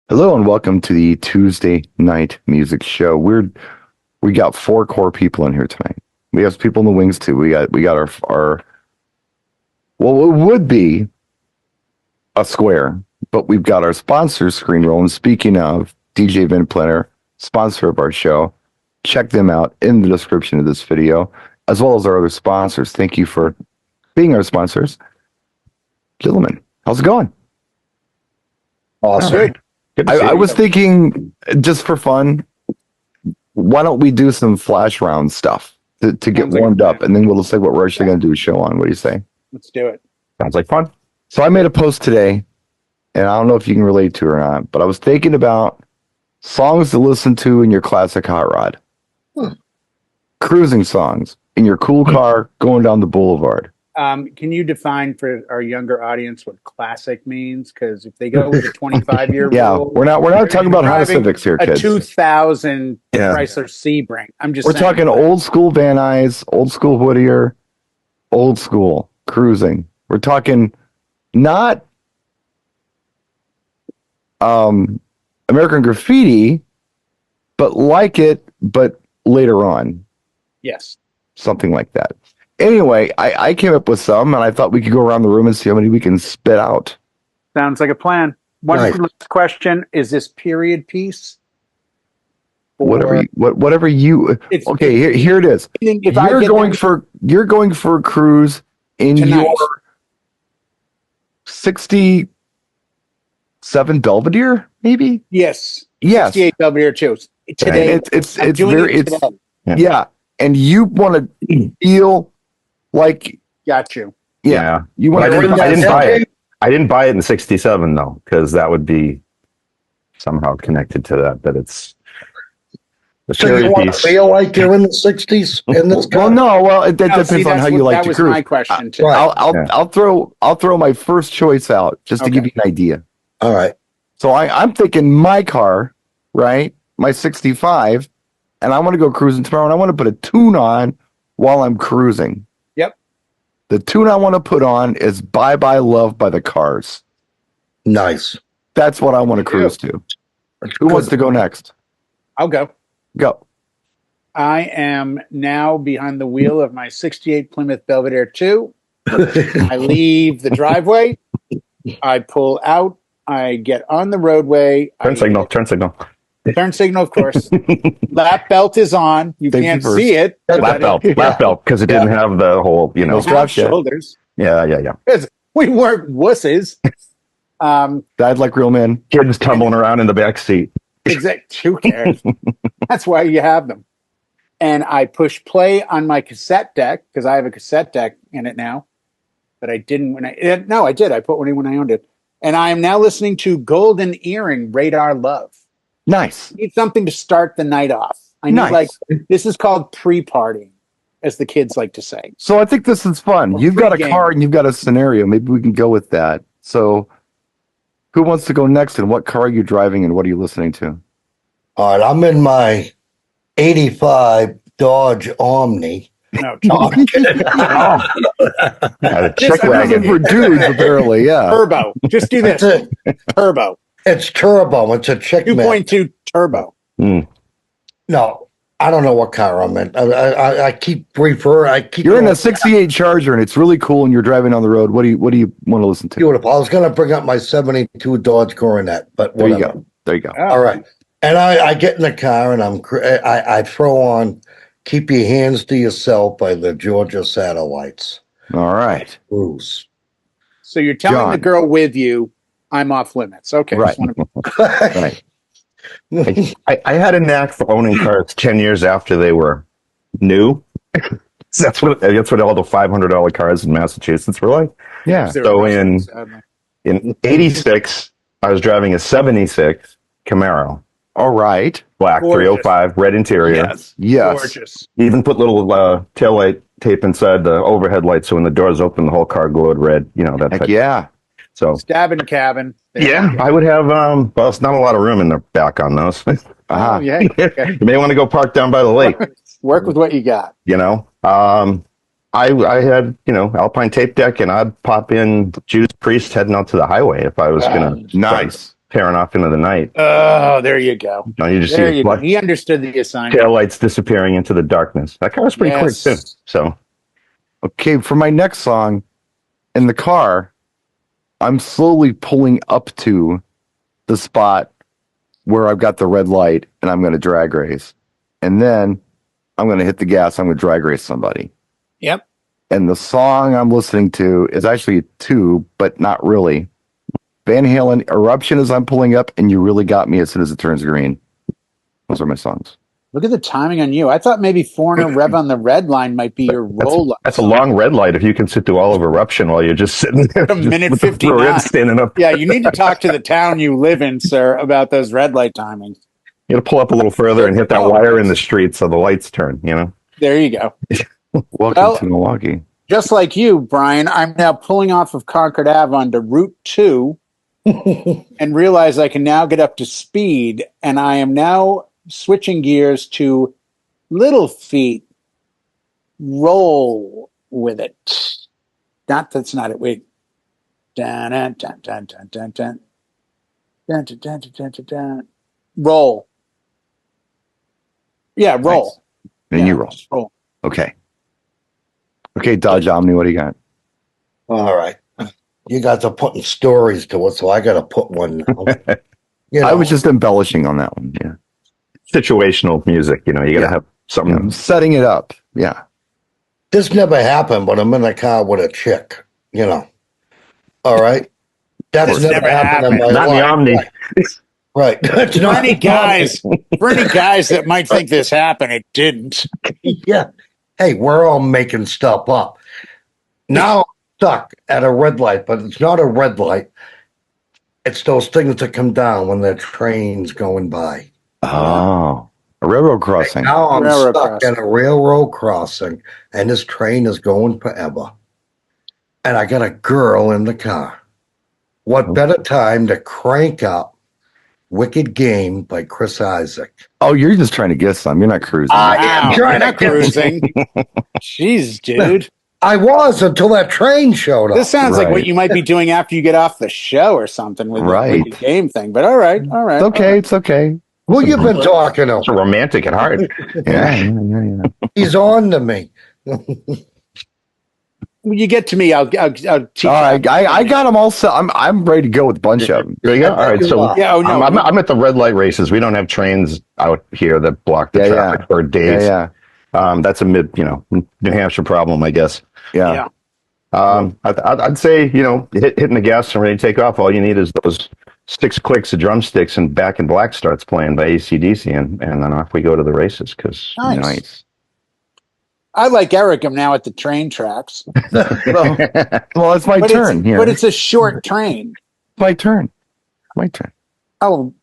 Hello and welcome to the Tuesday night music show. We got four core people in here tonight. We have people in the wings too. We got our well, it would be a square, but we've got our sponsors screen roll. And speaking of DJ Event Planner, sponsor of our show, check them out in the description of this video, as well as our other sponsors. Thank you for being our sponsors. Gentlemen, how's it going? Awesome. Right. I was thinking, just for fun, why don't we do some flash round stuff to get warmed up, and then we'll say what we're actually going to do a show on. What do you say? Let's do it. Sounds like fun. So I made a post today, and I don't know if you can relate to it or not, but I was thinking about songs to listen to in your classic hot rod. Cruising songs in your cool car going down the boulevard. Can you define for our younger audience what classic means? Because if they go with a 25-year Yeah, rule, we're not talking about Honda driving Civics here, a kids. 2000 Chrysler Sebring. We're talking old school Van Nuys, old school Whittier, old school cruising. We're talking not American Graffiti, but like it, but later on. Yes. Something like that. Anyway, I came up with some, and I thought we could go around the room and see how many we can spit out. Sounds like a plan. One Nice. last question. Is this period piece? Whatever you okay, here it is. If You're going for a cruise in tonight. your 67 Belvedere, maybe? Yes. Yes. 68 Belvedere too. Today. It's doing very it today. yeah. And you want to feel like Got you. yeah. You want I to didn't buy it. I didn't buy it in '67 though, because that would be somehow connected to that. That it's the So you period want to piece. feel like you're in the 60s in this Well, car? no, that No, depends see, on that's how you what- like that to was cruise. my question too. Right. I'll throw my first choice out just to Okay. give you an idea. All right. So I'm thinking my car, right? My 65, and I want to go cruising tomorrow, and I want to put a tune on while I'm cruising. Yep. The tune I want to put on is Bye Bye Love by the Cars. Nice. That's what I want to cruise to. Who wants to go next? I'll go. Go. I am now behind the wheel of my 68 Plymouth Belvedere 2. I leave the driveway. I pull out. I get on the roadway. Turn signal. Turn signal, of course. Lap belt is on. You Thank you can't first. see it. Lap belt, because it didn't have the whole, No Half straps yet. shoulders. yeah. We weren't wusses. Died like real men. Kids tumbling around in the back seat. Who cares? That's why you have them. And I push play on my cassette deck because I have a cassette deck in it now. But I didn't when I did. I put one in when I owned it. And I am now listening to Golden Earring, Radar Love. Nice. I need something to start the night off. I need Nice. this is called pre-partying, as the kids like to say. So I think this is fun. Well, You've got a pre-game. car and you've got a scenario. Maybe we can go with that. So who wants to go next, and what car are you driving, and what are you listening to? All right. I'm in my 85 Dodge Omni. No, I'm kidding. A chick Looking wagon. for dudes, apparently, yeah. turbo. Just do this. That's it. Turbo. It's turbo. It's a chick man. 2.2 turbo. No, I don't know what car I'm in. I keep You're in a 68 Charger, and it's really cool, and you're driving on the road. What do you want to listen to? Beautiful. I was going to bring up my 72 Dodge Coronet, but There you whatever. go. There you go. All right. And I get in the car and I throw on "Keep Your Hands to Yourself" by the Georgia Satellites. All right. Bruce. So you're telling John. the girl with you, I'm off limits. Okay. Right. just wanna- Right. I had a knack for owning cars 10 years after they were new. That's what all the $500 cars in Massachusetts were like. Yeah. Zero So Russians, sadly. in '86, I was driving a '76 Camaro, All right. black Gorgeous. 305, red interior. Yes. Gorgeous. Even put little taillight tape inside the overhead light, so when the doors open, the whole car glowed red. You know that. Heck type. yeah. So Stabbing cabin. yeah, I would have. Well, it's not a lot of room in the back on those. Uh-huh. Oh, yeah. Okay. You may want to go park down by the lake. Work with what you got. You know, I had Alpine tape deck, and I'd pop in Judas Priest heading out to the highway if I was gonna Nice. tearing off into the night. Oh, there you go. No, you just There see you go. his He understood the assignment. tail lights disappearing into the darkness. That car was pretty quick too. So, Okay, for my next song, in the car, I'm slowly pulling up to the spot where I've got the red light and I'm going to drag race. And then I'm going to hit the gas. I'm going to drag race somebody. Yep. And the song I'm listening to is actually two, but not really. Van Halen, Eruption as I'm pulling up, and You Really Got Me as soon as it turns green. Those are my songs. Look at the timing on you. I thought maybe Foreigner Rev on the Red Line might be your roll-up. that's a long red light if you can sit through all of Eruption while you're just sitting there. A minute with the 59. red standing up. Yeah, you need to talk to the town you live in, sir, about those red light timings. You got to pull up a little further and hit that wire in the street so the lights turn, you know? There you go. Welcome to Milwaukee. Just like you, Brian, I'm now pulling off of Concord Ave onto Route 2 and realize I can now get up to speed, and I am now switching gears to Little Feet. Roll with it. That's not it. Wait. Dun, dun, dun, dun, dun, dun, dun. Dun, dun, dun, dun, dun, dun. Roll. Yeah, roll. Nice. And you roll. Roll. Okay. Okay, Dodge Omni, what do you got? All right. You guys are putting stories to it, so I got to put one now. You know, I was just embellishing on that one. Yeah. Situational music, you know, you got to have something. I'm setting it up. Yeah. this never happened, but I'm in a car with a chick, you know. All right. That's never happened in my Not in the life. Omni. Right. That's For not any the Omni. guys that might think this happened, it didn't. Yeah. Hey, we're all making stuff up. Now I'm stuck at a red light, but it's not a red light. It's those things that come down when the train's going by. Oh, a railroad crossing. Now I'm Railroad stuck crossing. at a railroad crossing, and this train is going forever. And I got a girl in the car. What better time to crank up Wicked Game by Chris Isaac? Oh, you're just trying to get some. You're not cruising. Wow, trying you're not to get- cruising. Jeez, dude. I was until that train showed up. This sounds like Right. what you might be doing after you get off the show or something with Right. the game thing. But all right. It's okay. It's okay. Who you been talking to? It's romantic at heart. Yeah. He's on to me. When you get to me, I'll teach All right, I got them all set. I'm ready to go with a bunch of them. There you go. All right, so Yeah, oh, no. I'm at the red light races. We don't have trains out here that block the traffic for days. Yeah. That's a New Hampshire problem, I guess. Yeah. I'd say, hitting the gas and ready to take off. All you need is those 6 clicks of drumsticks and Back in Black starts playing by AC/DC, and then off we go to the races. Because Nice. I like Eric. I'm now at the train tracks. Well, it's my turn here. But it's a short train. my turn. My turn. Oh,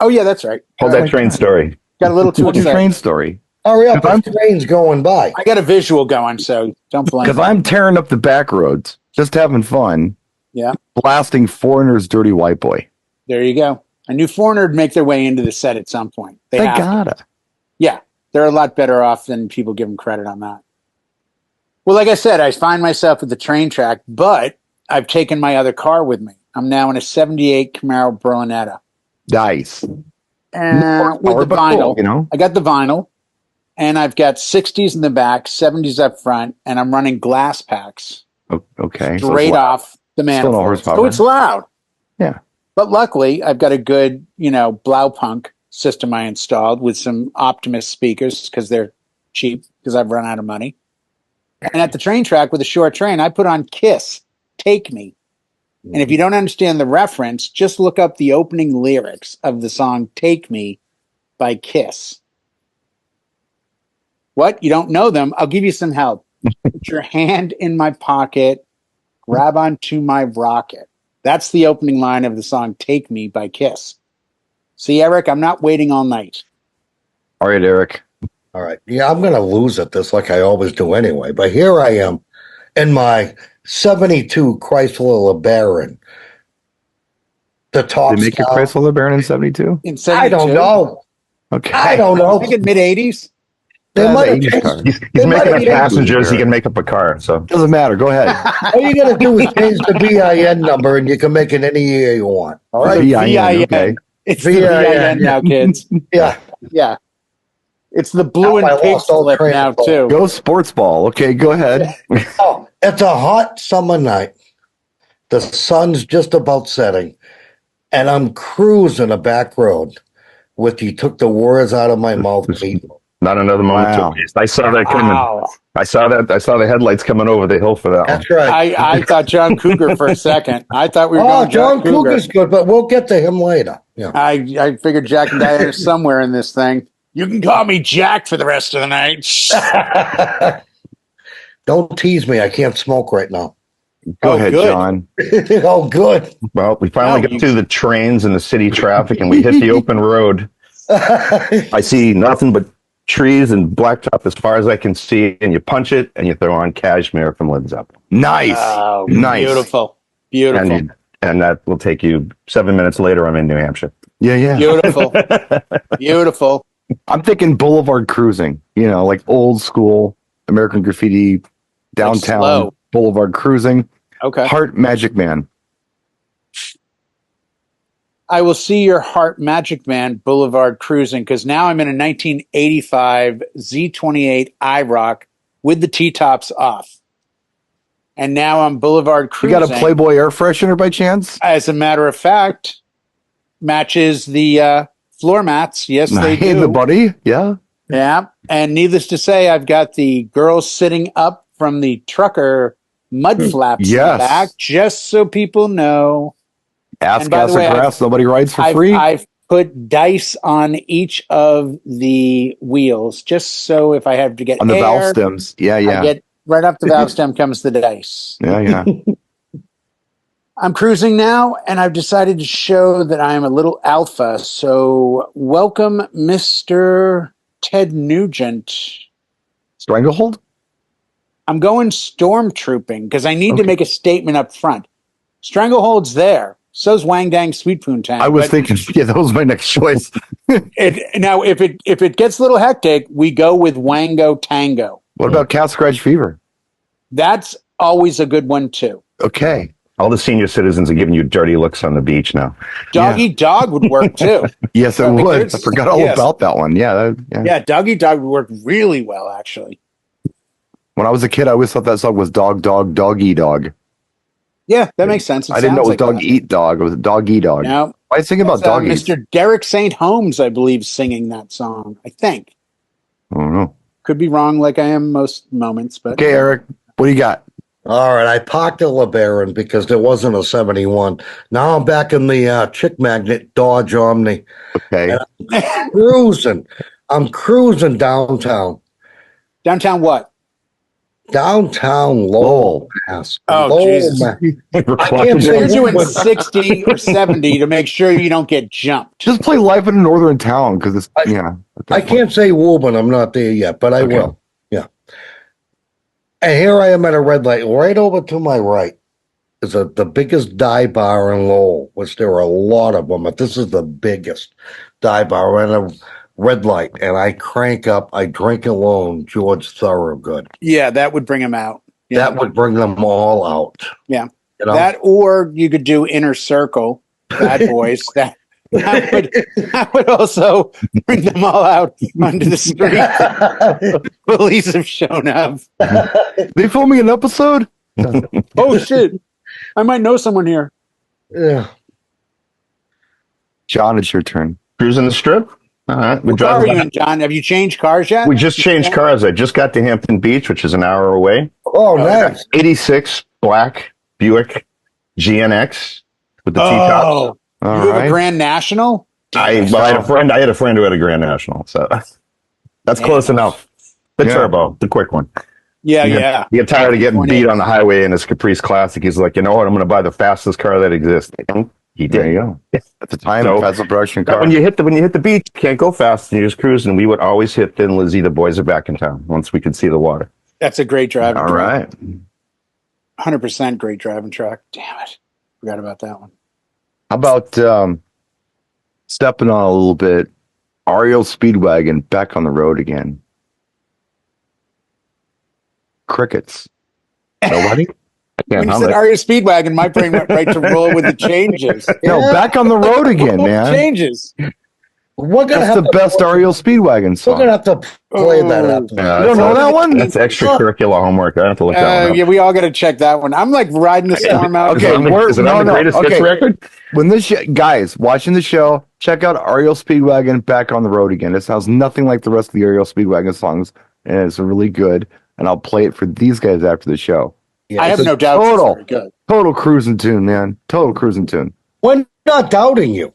yeah, that's right. hold that train story. Got a little too What's your excited. train story? Hurry up, I'm- the train's going by. I got a visual going, so don't blame Because me. I'm tearing up the back roads, just having fun. Yeah. Blasting Foreigner's Dirty White Boy. There you go. I knew Foreigner would make their way into the set at some point. They have to. gotta. Yeah, they're a lot better off than people give them credit on that. Well, like I said, I find myself at the train track, but I've taken my other car with me. I'm now in a 78 Camaro Berlinetta. Nice. With the But vinyl. cool, I got the vinyl, and I've got 60s in the back, 70s up front, and I'm running glass packs Okay. so straight it's loud. off the manifold. horsepower. So it's loud. Yeah. But luckily, I've got a good, Blaupunk system I installed with some Optimus speakers because they're cheap because I've run out of money. And at the train track with a short train, I put on Kiss, Take Me. And if you don't understand the reference, just look up the opening lyrics of the song Take Me by Kiss. What? You don't know them? I'll give you some help. Put your hand in my pocket, grab onto my rocket. That's the opening line of the song Take Me by Kiss. See, Eric, I'm not waiting all night. All right, Eric. All right. Yeah, I'm going to lose at this like I always do anyway. But here I am in my 72 Chrysler LeBaron. The top Did they make your style. Chrysler LeBaron in 72? In 72? I don't know. Okay. I don't I know. think in mid-80s. They That's might an have 80s changed. car. He's They might making have us changed. passengers. He can make up a car. So Doesn't matter. Go ahead. All you got to do is change the VIN number, and you can make it any year you want. All right. The VIN, okay. It's the VIN, VIN yeah. now, kids. Yeah. Yeah. It's the blue Now I and pink lost all flip train of now, thought. too. Go sports ball. Okay, go ahead. Oh, it's a hot summer night. The sun's just about setting, and I'm cruising a back road. With you took the words out of my mouth, Pete. not another moment Wow. to waste. I saw that coming. Wow. I saw the headlights coming over the hill for that one. That's right. I thought John Cougar for a second. I thought we were Oh, going John Cougar. Cougar's good, but we'll get to him later. Yeah. I figured Jack and Diana somewhere in this thing. You can call me Jack for the rest of the night. Don't tease me. I can't smoke right now. Go Oh, ahead, good. John. Oh, good. Well, we finally No, got through the trains and the city traffic, and we hit the open road. I see nothing but trees and blacktop as far as I can see, and you punch it, and you throw on Cashmere from Led Zeppelin, Nice. Oh, Nice. beautiful. Beautiful. and that will take you 7 minutes later. I'm in New Hampshire. Yeah, yeah. Beautiful. Beautiful. I'm thinking Boulevard cruising, like old school American Graffiti, downtown slow. Boulevard cruising. Okay. Heart Magic Man. I will see your Heart Magic Man Boulevard cruising because now I'm in a 1985 Z28 IROC with the T-tops off. And now I'm Boulevard You cruising. got a Playboy air freshener by chance? As a matter of fact, matches the floor mats. Yes, they Hey, do. the buddy. Yeah. Yeah. And needless to say, I've got the girls sitting up from the trucker mud flaps in Yes. the back, just so people know. Ask And by the gas way, of grass. Nobody rides for free. I've put dice on each of the wheels, just so if I have to get On the air, valve stems. Yeah, I yeah. get right off the valve stem comes the dice. Yeah, yeah. I'm cruising now, and I've decided to show that I am a little alpha. So welcome, Mr. Ted Nugent. Stranglehold? I'm going stormtrooping because I need to Okay. make a statement up front. Stranglehold's there. So's Wang Dang Sweet Poontang. I was thinking, yeah, that was my next choice. Now, if it gets a little hectic, we go with Wango Tango. What about Cat Scratch Fever? That's always a good one too. Okay. All the senior citizens are giving you dirty looks on the beach now. Doggy Dog would work too. Yes, it would. I there's- forgot all yes. about that one. Yeah, yeah. Yeah, Doggy Dog would work really well, actually. When I was a kid, I always thought that song was Dog, Dog, Doggy Dog. Yeah, that makes sense. It I didn't know it was sounds like Dog Eat Dog. It was Dog Eat Dog. No, Why are you thinking about that's, dog eats? Mr. Derek St. Holmes, I believe, singing that song. I think. I don't know. Could be wrong, like I am most moments, but Okay, Eric, what do you got? All right. I parked a LeBaron because there wasn't a 71. Now I'm back in the Chick Magnet Dodge Omni. Okay. Cruising. I'm cruising downtown. Downtown what? Downtown Lowell, Mass. Oh, Lowell, Jesus. Mass. Reclining say You're doing what- 60 or 70 to make sure you don't get jumped. Just play Life in a Northern Town because it's, yeah. I can't say Woburn. I'm not there yet, but I Okay. will. Yeah. And here I am at a red light. Right over to my right is the biggest dive bar in Lowell, which there are a lot of them, but this is the biggest dive bar and a red light. And I crank up, I drink alone, George Thorogood. Yeah, that would bring him out. Yeah. That would bring them all out. Yeah. You know? That, or you could do Inner Circle, Bad Boys. That would also bring them all out onto the street. Police have shown up. They filming an episode? Oh shit! I might know someone here. Yeah. John, it's your turn. Cruising the strip. All right. What car are you in, John? Have you changed cars yet? We just changed cars. I just got to Hampton Beach, which is an hour away. Oh, nice. 86 black Buick GNX with the T-tops. Oh, All you have right. a Grand National? I had a friend. I had a friend who had a Grand National, so that's close enough. The Yeah. turbo, the quick one. Yeah, You yeah. get tired of getting 28. beat on the highway in his Caprice Classic. He's like, you know what? I'm going to buy the fastest car that exists. And he did. There you go. At the time, So- fast production But car. when you hit the beach, you can't go fast. And you're just cruising. We would always hit Thin Lizzy. The boys are back in town once we could see the water. That's a great driving All truck. right. 100% great driving truck. Damn it. Forgot about that one. How about stepping on a little bit? Ariel Speedwagon back on the road again. Crickets. Nobody? I When can't you hum said it. Aria Speedwagon, my brain went right to roll with the changes. No, Yeah. back on the road again, Roll with the man. changes. We're gonna That's have the to best REO Speedwagon We're song. gonna have to play that Oh. after. Yeah, You don't know that one? That's extracurricular homework. I have to look that one up. Yeah, we all got to check that one. I'm like riding the storm out. Okay, Is it on the greatest hits okay. record? When this guys watching the show, check out REO Speedwagon back on the road again. It sounds nothing like the rest of the REO Speedwagon songs, and it's really good. And I'll play it for these guys after the show. I have It's a no doubt it's very good. Total cruising tune, man. Total cruising tune. We're not doubting you.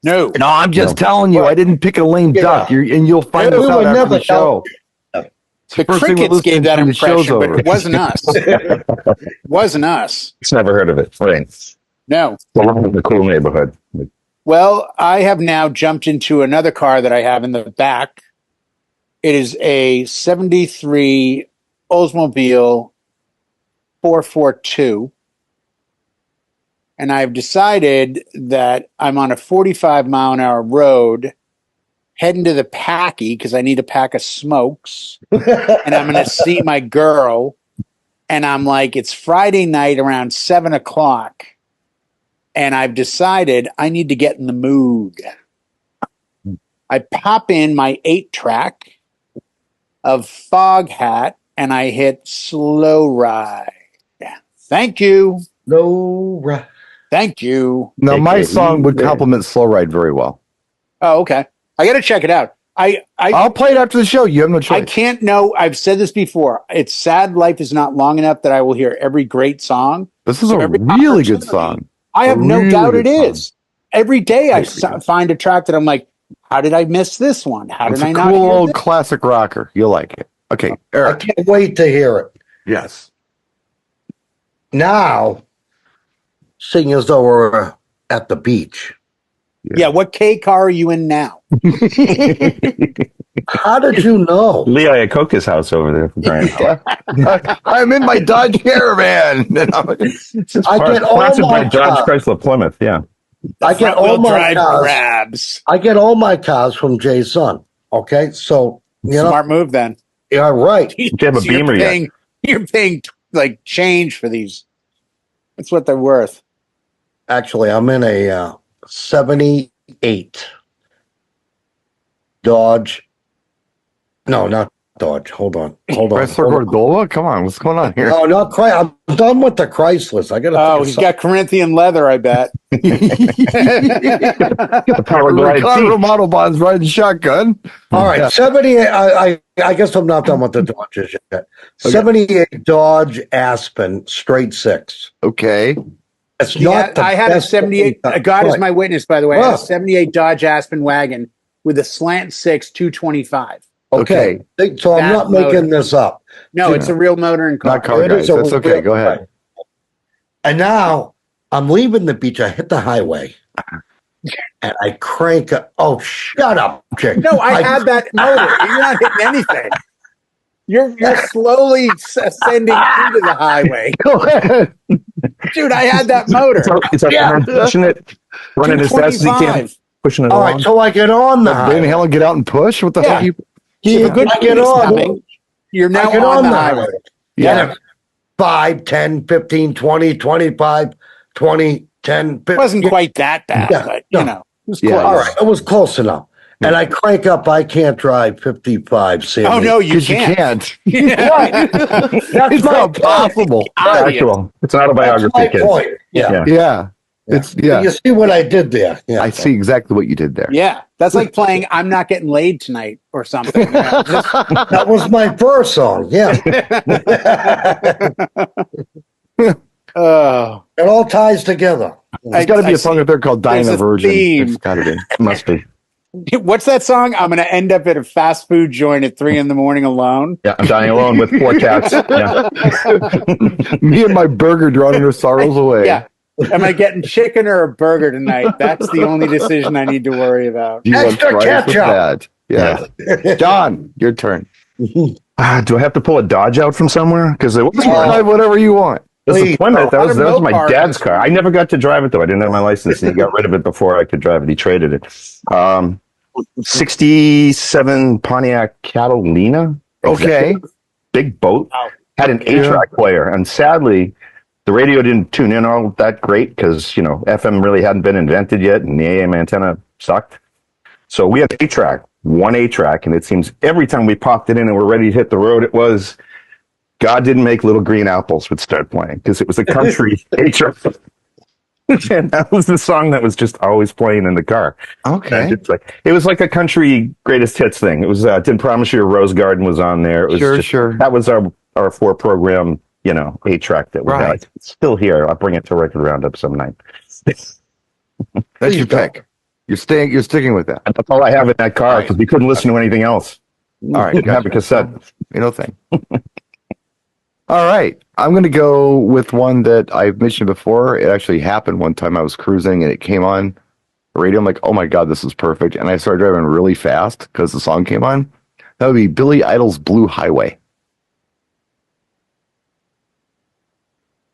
No. No, I'm just telling you, I didn't pick a lame Yeah. duck. And you'll find We this out would after never the show. The First thing we're Crickets gave listening that to, the show's impression, but over. it wasn't us. It wasn't us. It's never heard of it. Right. No. Belong in the cool neighborhood. Well, I have now jumped into another car that I have in the back. It is a 73 Oldsmobile 442. And I've decided that I'm on a 45-mile-an-hour road heading to the Packy because I need a pack of smokes. And I'm going to see my girl. And I'm like, it's Friday night around 7 o'clock. And I've decided I need to get in the mood. I pop in my 8-track of Foghat and I hit Slow Ride. Thank you. No, right. Thank you. Now, my AKA song would complement Slow Ride very well. Oh, okay. I got to check it out. I'll play it after the show. You have no choice. I can't know. I've said this before. It's sad life is not long enough that I will hear every great song. This is So a every really good opportunity- song. I have no Really doubt it good is. song. Every day I find a track that I'm like, how did I miss this one? How It's did I a not cool hear old this? classic rocker. You'll like it. Okay, I Eric. can't wait to hear it. Yes. Now, seeing as though we're at the beach, Yeah, what K car are you in now? how did you know? Lee Iacocca's house over there. For crying out loud. I'm in my Dodge Caravan. It's I get all sponsored my by Dodge cars. Chrysler Plymouth. Yeah. I get all Front-wheel my drive cars. grabs. I get all my cars from Jay's son. Okay, so you know, Smart move then. yeah, right. you have a Beamer yet? You're paying like change for these. That's what they're worth. Actually, I'm in a 78 Dodge. No, not Dodge. Hold on. Chrysler Cordoba? Come on, what's going on here? No, not Chrysler. I'm done with the Chryslers. I got to. Oh, he's got Corinthian leather, I bet. Get the power glide Ricardo seat. Model Bonds riding shotgun. All right, 78. I guess I'm not done with the Dodges yet. 78 Dodge Aspen straight six. Okay. It's Yeah, not. The I had a best 78. looking God is car. my witness, by the way. I had Oh. a 78 Dodge Aspen wagon with a slant 6 225. Okay, so I'm That not making motor. this up. No, it's a real motor and car. Not car It guys. is a That's okay. real- Go ahead. And now I'm leaving the beach. I hit the highway, and I crank up. Oh, shut up, Jake. No, I had that motor. You're not hitting anything. You're slowly ascending into the highway. Go ahead. Dude, I had that motor. It's like Yeah. pushing it, running as fast as he can, 225. pushing it All along. right, so I get on the Van highway. Halen, get out and push. What the Yeah. hell? You? If a good I get police on. coming, you're now I get on the highway. Yeah. And it's 5, 10, 15, 20, 25, 20, 10, 15. It wasn't quite that bad, Yeah, but no. you know, it was Yeah, close. All right, it was close enough. And I crank up. I can't drive 55. Sammy. Oh no, you Because you can't. can't. Yeah. That's It's my not point. possible. Actual. It's an That's autobiography, my kids. point. Yeah. Yeah. Yeah. It's yeah. You see what I did there? Yeah. I see exactly what you did there. Yeah, that's like playing "I'm Not Getting Laid Tonight" or something. You know, just- That was my first song. Yeah. oh, It all ties together. There's got to be I a song out there called "Dying There's a a Virgin." theme. It's got to be. It must be. what's that song? I'm going to end up at a fast food joint at 3 a.m. alone. Yeah, I'm dying alone with 4 cats. Yeah. Me and my burger drowning her sorrows away. Yeah. Am I getting chicken or a burger tonight? That's the only decision I need to worry about. Do you want Extra fries with ketchup. that? Yeah. John, your turn. Do I have to pull a Dodge out from somewhere? Because it was Drive whatever you want. This is Please. Plymouth. That was Automotive my car. dad's car. I never got to drive it though. I didn't have my license. He got rid of it before I could drive it. He traded it. 67 Pontiac Catalina. Okay. Big boat. Wow. had an 8-track player, and sadly, the radio didn't tune in all that great because FM really hadn't been invented yet, and the AM antenna sucked. So we had 8-track, one 8-track, and it seems every time we popped it in and we're ready to hit the road, it was "God Didn't Make Little Green Apples" would start playing because it was a country 8-track. And that was the song that was just always playing in the car. Okay. It was like a country greatest hits thing. It was Didn't Promise You a Rose Garden was on there. It was Sure. That was our 4-program, 8-track that we had. It's still here. I'll bring it to Record Roundup some night. That's your pick. You're sticking with that. That's all I have in that car because we couldn't listen to anything else. All right. Have a cassette. Thing. All right. I'm going to go with one that I've mentioned before. It actually happened one time. I was cruising and it came on the radio. I'm like, oh my God, this is perfect. And I started driving really fast because the song came on. That would be Billy Idol's Blue Highway.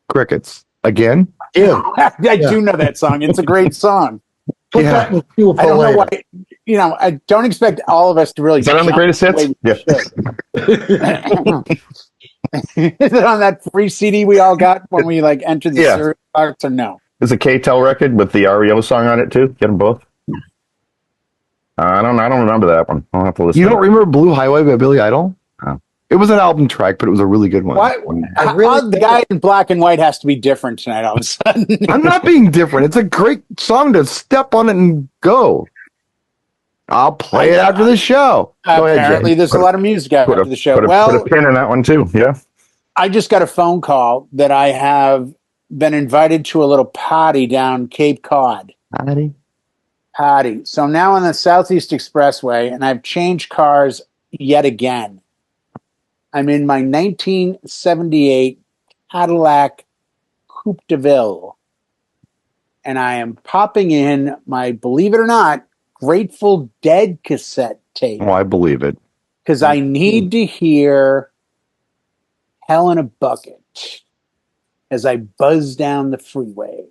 Crickets. Again? Yeah. I do know that song. It's a great song. Put that in queue for I don't know later. why. I don't expect all of us to really. Is that on the greatest hits? Is it on that free CD we all got when we entered the cereal box or no? There's a K-Tel record with the REO song on it too. Get them both. I don't remember that one. I'll have to listen. You don't remember Blue Highway by Billy Idol? Oh. It was an album track, but it was a really good one. Why? The guy in black and white has to be different tonight all of a sudden. I'm not being different. It's a great song to step on it and go. I'll play it after the show. Go ahead, Apparently, Jay. there's a lot of music after the show. Put a pin in that one too. Yeah. I just got a phone call that I have been invited to a little party down Cape Cod. Party. So I'm now on the Southeast Expressway, and I've changed cars yet again. I'm in my 1978 Cadillac Coupe de Ville, and I am popping in my, believe it or not, Grateful Dead cassette tape. Oh, I believe it. Because I need to hear Hell in a Bucket as I buzz down the freeway.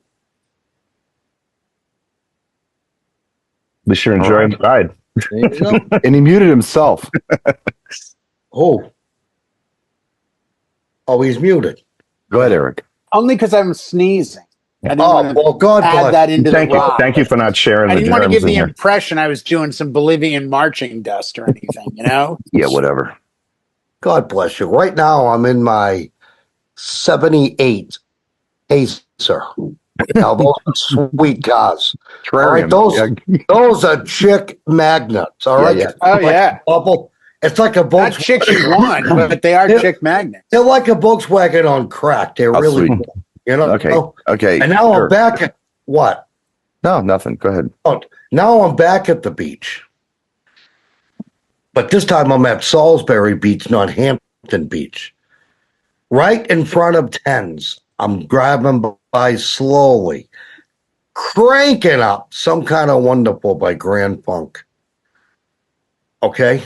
At least you're enjoying the ride. There you go. And he muted himself. Oh, he's muted. Go ahead, Eric. Only because I'm sneezing. I didn't Oh, want to well, God add bless. that into Thank the you. ride. Thank you for not sharing I the didn't want to germs give in the here. impression I was doing some Bolivian marching dust or anything, Yeah, whatever. God bless you. Right now, I'm in my 78 Pacer. Now, those are sweet cars. All right, those are chick magnets. All right. Yeah. Oh, yeah. Bubble. It's like a Not Volkswagen. chicks you want, but they are chick magnets. They're like a Volkswagen on crack. They're Oh, really sweet. cool. You know? Okay. Okay. And now sure. I'm back at what? No, nothing. Go ahead. Oh, now I'm back at the beach. But this time I'm at Salisbury Beach, not Hampton Beach. Right in front of Tens. I'm grabbing by slowly, cranking up Some Kind of Wonderful by Grand Funk. Okay?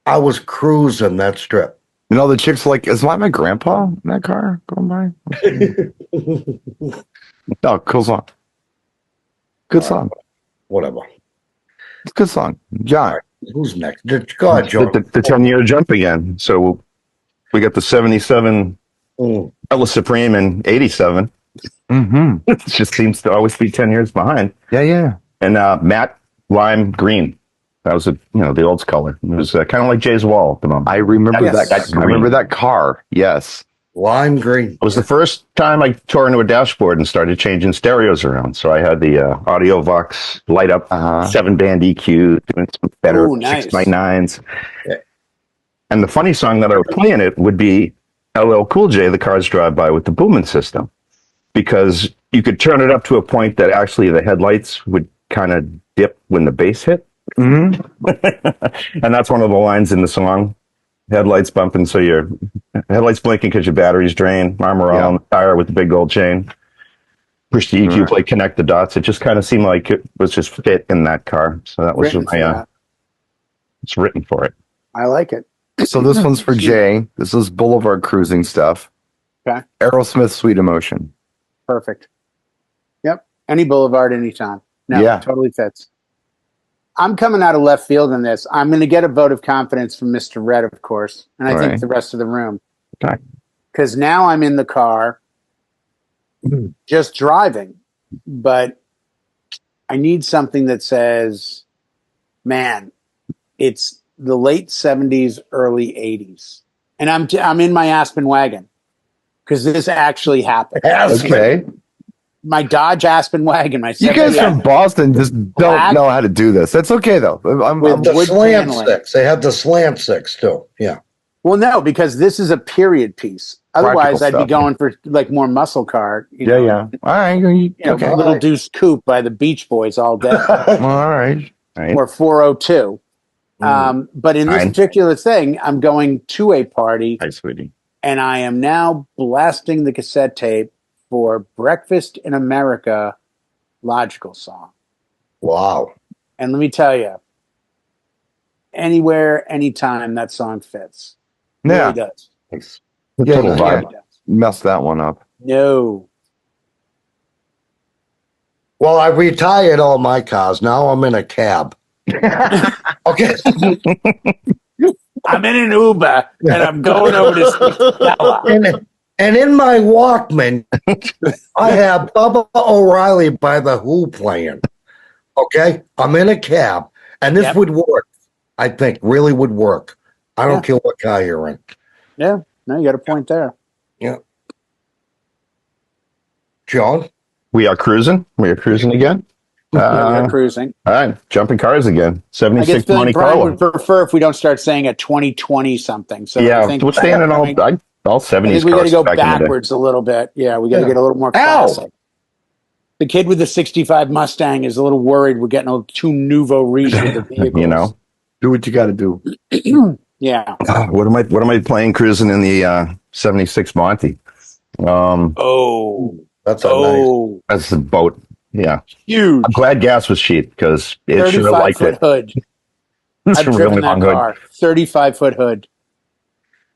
I was cruising that strip. The chicks are like, is my grandpa in that car going by? Oh, cool song. Good song. Whatever. It's a good song. John. Who's next? Go ahead, John. The 10-year jump again. So we got the 77 Ella Supreme in 87. Mm-hmm. It just seems to always be 10 years behind. Yeah. And Matte Lime Green. That was the old color. It was kind of like Jay's Wall at the moment. I remember Yes. that. I remember that car. Yes. Lime green. It was the first time I tore into a dashboard and started changing stereos around. So I had the Audio Vox light up 7-band EQ, doing some better Ooh, nice. 6x9s. And the funny song that I would play in it would be LL Cool J, The Cars Drive By with the booming system. Because you could turn it up to a point that actually the headlights would kind of dip when the bass hit. Mm-hmm. And that's one of the lines in the song. Headlights bumping, so your headlights blinking because your battery's drained. Armor all on the tire with the big gold chain. Push the EQ plate, connect the dots. It just kind of seemed like it was just fit in that car. So that was it's written for it. I like it. So this one's for Jay. This is Boulevard Cruising stuff. Okay. Aerosmith, Sweet Emotion. Perfect. Yep. Any Boulevard, anytime. No, Yeah. totally fits. I'm coming out of left field in this. I'm going to get a vote of confidence from Mr. Red, of course, and I think the rest of the room. Okay. because now I'm in the car just driving, but I need something that says, man, it's the late 70s, early 80s. And I'm in my Aspen wagon because this actually happened. Okay. My Dodge Aspen wagon, my You guys 70s from Boston just Black. don't know how to do this. That's okay though. With The wood slant paneling. six. They have the slant six too. Yeah. Well, no, because this is a period piece. Otherwise, I'd be stuff. going for like more muscle car. You know, yeah. All right. Okay. Little Deuce Coupe by the Beach Boys all day, All right. or 402. But in this Fine. particular thing, I'm going to a party, Hi, sweetie. and I am now blasting the cassette tape for Breakfast in America Logical Song. Wow. And let me tell you, anywhere, anytime, that song fits. It Yeah. really does. Thanks. Total It vibe. really does. Messed that one up. No. Well, I retired all my cars. Now I'm in a cab. Okay. I'm in an Uber, and I'm going over to see Stella. And in my Walkman, I have Bubba O'Reilly by The Who playing. Okay? I'm in a cab. And this would work. I think really would work. I don't care what car you're in. Yeah. No, you got a point there. Yeah. John? We are cruising. We are cruising again. We're cruising. All right, jumping cars again. I guess 76 Billy Monte Brian Carlo. would prefer if we don't start saying a 2020 something. So Yeah, I think we're staying in all 70s I think we got cars to go back in the day. backwards a little bit. Yeah, we got to get a little more classic. The kid with the 65 Mustang is a little worried we're getting too nouveau riche with the vehicles. You know, Do what you got to do. Yeah. what am I playing cruising in the 76 Monte? That's a nice. That's the boat. Yeah, huge. I'm glad gas was cheap because it should have 35 liked foot it. hood. It's I've a driven really that long car. hood. 35-foot hood.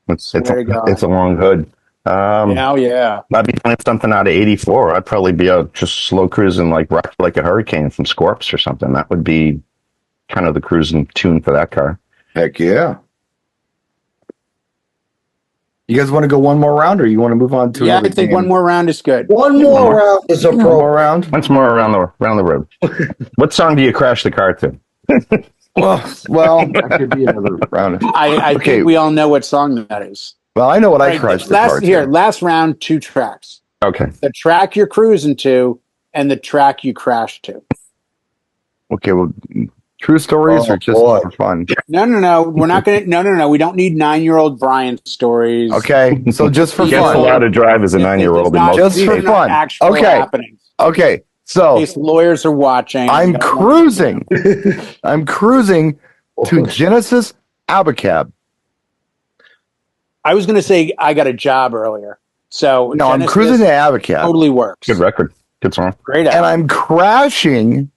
It's a God. long hood. Yeah. I'd be playing something out of '84. I'd probably be out just slow cruising like Rock Like a Hurricane from Scorps or something. That would be kind of the cruising tune for that car. Heck yeah. You guys want to go one more round, or you want to move on to Yeah, I another think game? one more round is good. One more round is One more appropriate. round. Once more around the road. What song do you crash the car to? Well, that could be another round. I Okay. think we all know what song that is. Well, I know what I Right, crushed the car to. last round, 2 tracks. Okay. The track you're cruising to and the track you crash to. Okay, well, true stories Oh, are just boy. for fun. No. We're not going to. No. We don't need 9-year-old Brian stories. Okay, so just for Gets fun. allowed to drive as a 9-year-old in most Just these for are not fun. actual Okay. happenings. Okay, In so case lawyers are watching. I'm cruising. I'm cruising to Genesis Abacab. I was going to say I got a job earlier. So No, I'm Genesis cruising to Abacab, totally works. Good record. Good song. Great and album. I'm crashing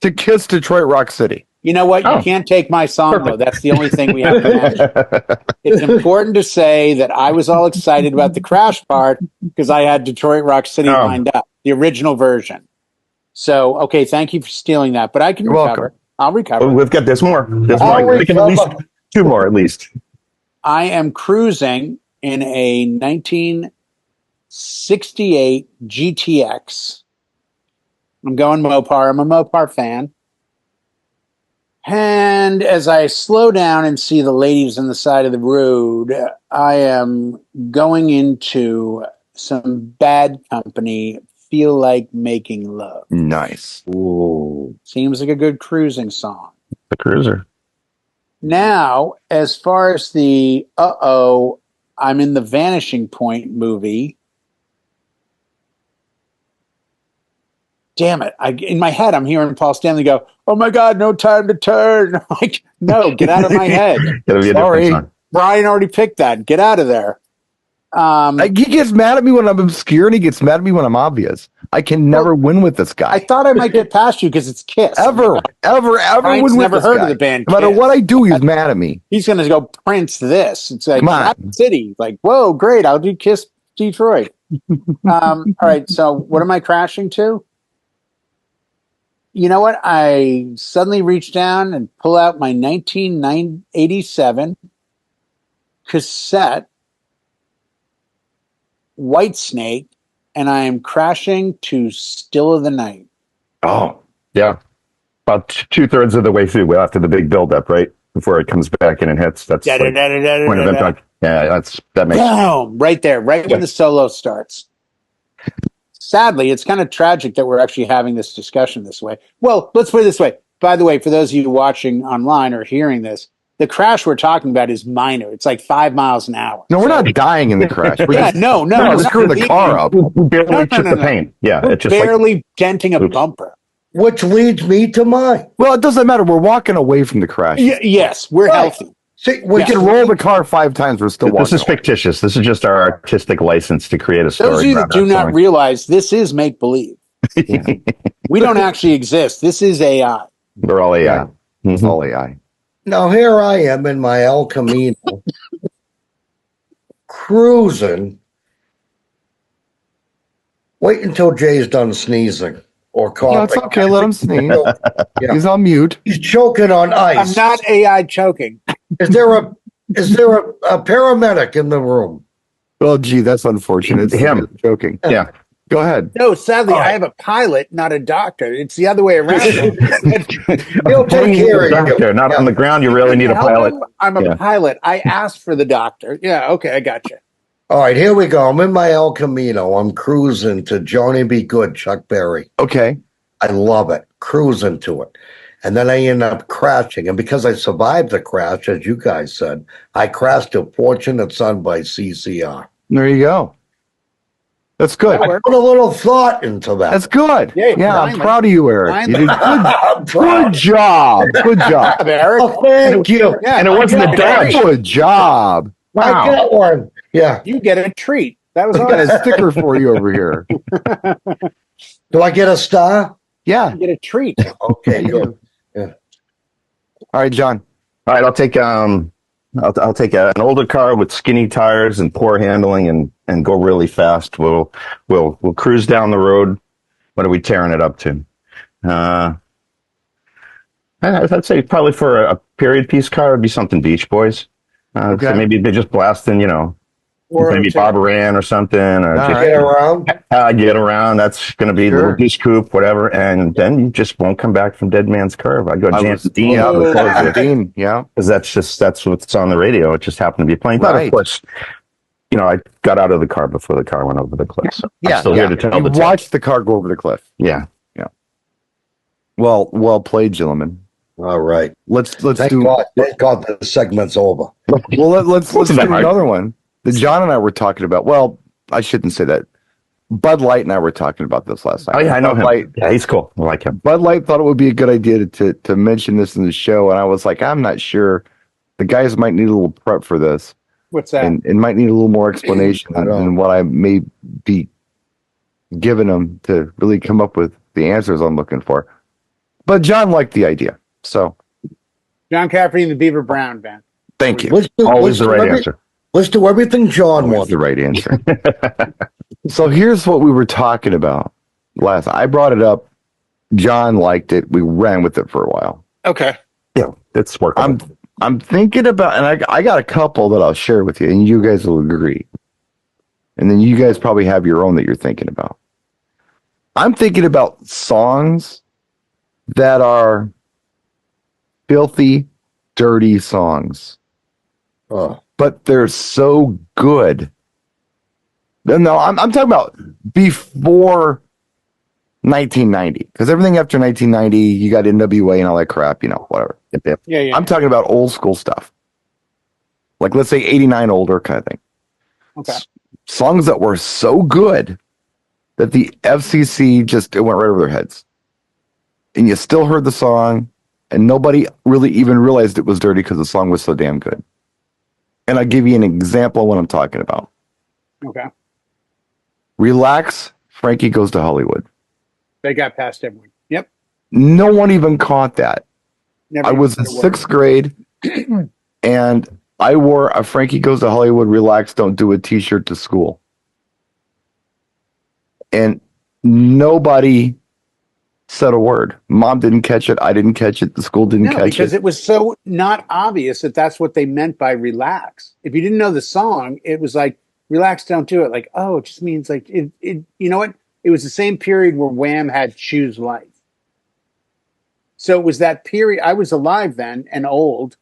to Kiss Detroit Rock City. You know what? Oh. You can't take my song, though. That's the only thing we have to mention. It's important to say that I was all excited about the crash part because I had Detroit Rock City Oh. lined up, the original version. So, okay, thank you for stealing that. But I can You're recover. welcome. I'll recover. We've got this more. There's I'll more. We can at least recover. 2 more at least. I am cruising in a 1968 GTX. I'm going Mopar. I'm a Mopar fan. And as I slow down and see the ladies on the side of the road, I am going into some bad company. Feel like making love. Nice. Ooh. Seems like a good cruising song. The cruiser. Now, as far as the I'm in the Vanishing Point movie. Damn it. In my head, I'm hearing Paul Stanley go, "Oh my God, no time to turn." I'm like, no, get out of my head. It'll be a Sorry. different song. Brian already picked that. Get out of there. He gets mad at me when I'm obscure, and he gets mad at me when I'm obvious. I can never win with this guy. I thought I might get past you because it's Kiss. ever Brian's win with never this heard guy. of the band No matter Kiss. what I do, he's mad at me. He's going to go Prince this. It's like Come on. Rap City. Like, whoa, great. I'll do Kiss Detroit. All right. So what am I crashing to? You know what? I suddenly reach down and pull out my 1987 cassette Whitesnake, and I am crashing to Still of the Night. Oh, yeah. About 2/3 of the way through after the big buildup, right? Before it comes back in and hits. That's like point of impact. Yeah, that makes boom, right there, right when the solo starts. Sadly, it's kind of tragic that we're actually having this discussion this way. Well, let's put it this way. By the way, for those of you watching online or hearing this, the crash we're talking about is minor. It's like 5 miles an hour. No, we're not dying in the crash. We're Yeah, no, we're screwing the car up. We barely chip the paint. Yeah, We're it's just barely denting a bumper. Which leads me to mine. Well, it doesn't matter. We're walking away from the crash. Yes, we're healthy. See, We can roll the car 5 times. We're still walking. This is fictitious. This is just our artistic license to create a story. Those of you that do not realize, this is make believe. We don't actually exist. This is AI. We're all AI. Yeah. It's all AI. Now here I am in my El Camino, cruising. Wait until Jay's done sneezing or coughing. No, it's okay. Let him sneeze. Yeah. He's on mute. He's choking on ice. I'm not AI choking. Is there a paramedic in the room? Well, gee, that's unfortunate. It's Him. joking. Yeah. Go ahead. No, sadly, I have a pilot, not a doctor. It's the other way around. He'll take care of you. Doctor, not on the ground. You really need a pilot. I'm a pilot. I asked for the doctor. Yeah, okay, I got you. All right, here we go. I'm in my El Camino. I'm cruising to Johnny Be Good, Chuck Berry. Okay. I love it. Cruising to it. And then I end up crashing. And because I survived the crash, as you guys said, I crashed to Fortunate Son by CCR. There you go. That's good. I put a little thought into that. That's good. Yeah, Yeah, I'm finally. proud of you, Eric. Finally. You did good job. Good job. Eric. Oh, thank you. Yeah, And it wasn't a dodge. Good job. I got one. Yeah. You get a treat. That was I got awesome. a sticker for you over here. Do I get a star? Yeah. You get a treat. Okay, good. All right, John. All right, I'll take I'll take an older car with skinny tires and poor handling and go really fast. We'll cruise down the road. What are we tearing it up to? I'd say probably for a period piece car would be something Beach Boys. Okay. So maybe they're just blasting, Or maybe Barbara Ann or something, or All just right. Get around. get around. That's going to be Sure. Little Goose Coupe, whatever, and then you just won't come back from Dead Man's Curve. I go James Dean out of the close Dean, yeah. because that's what's on the radio. It just happened to be playing. But Right. of course, I got out of the car before the car went over the cliff. So I'm Yeah. still here to tell You the tale. watched the car go over the cliff. Yeah. Well played, gentlemen. All right. Let's Thank do. God the segment's over. Well, let's do Wasn't that hard. another one that John and I were talking about. Well, I shouldn't say that. Bud Light and I were talking about this last night. Oh yeah, I know Bud him. Light, Yeah, he's cool. I like him. Bud Light thought it would be a good idea to mention this in the show, and I was like, I'm not sure. The guys might need a little prep for this, What's that? and might need a little more explanation I know. than what I may be giving them to really come up with the answers I'm looking for. But John liked the idea, so John Cafferty and the Beaver Brown Band. thank you. Always the right answer. Let's do everything John Always wants. the right answer. So here's what we were talking about last. I brought it up. John liked it. We ran with it for a while. Okay. Yeah, it's working. I'm thinking about, and I got a couple that I'll share with you, and you guys will agree. And then you guys probably have your own that you're thinking about. I'm thinking about songs that are filthy, dirty songs, Oh, but they're so good. No, I'm talking about before 1990, because everything after 1990, you got NWA and all that crap, whatever. Yep. Yeah. I'm talking about old school stuff, like let's say 89 older kind of thing. Okay. Songs that were so good that the FCC it went right over their heads, and you still heard the song, and nobody really even realized it was dirty because the song was so damn good. And I'll give you an example of what I'm talking about. Okay. Relax, Frankie Goes to Hollywood. They got past everyone. Yep. No one even caught that. Never I was in even- sixth grade, and I wore a Frankie Goes to Hollywood Relax Don't Do It t-shirt to school. And nobody said a word. Mom didn't catch it. I didn't catch it. The school didn't No, catch because it. it was so not obvious that that's what they meant by relax. If you didn't know the song, it was like relax, don't do it. Like, oh, it just means like it. You know what? It was the same period where Wham had Choose Life. So it was that period. I was alive then and old.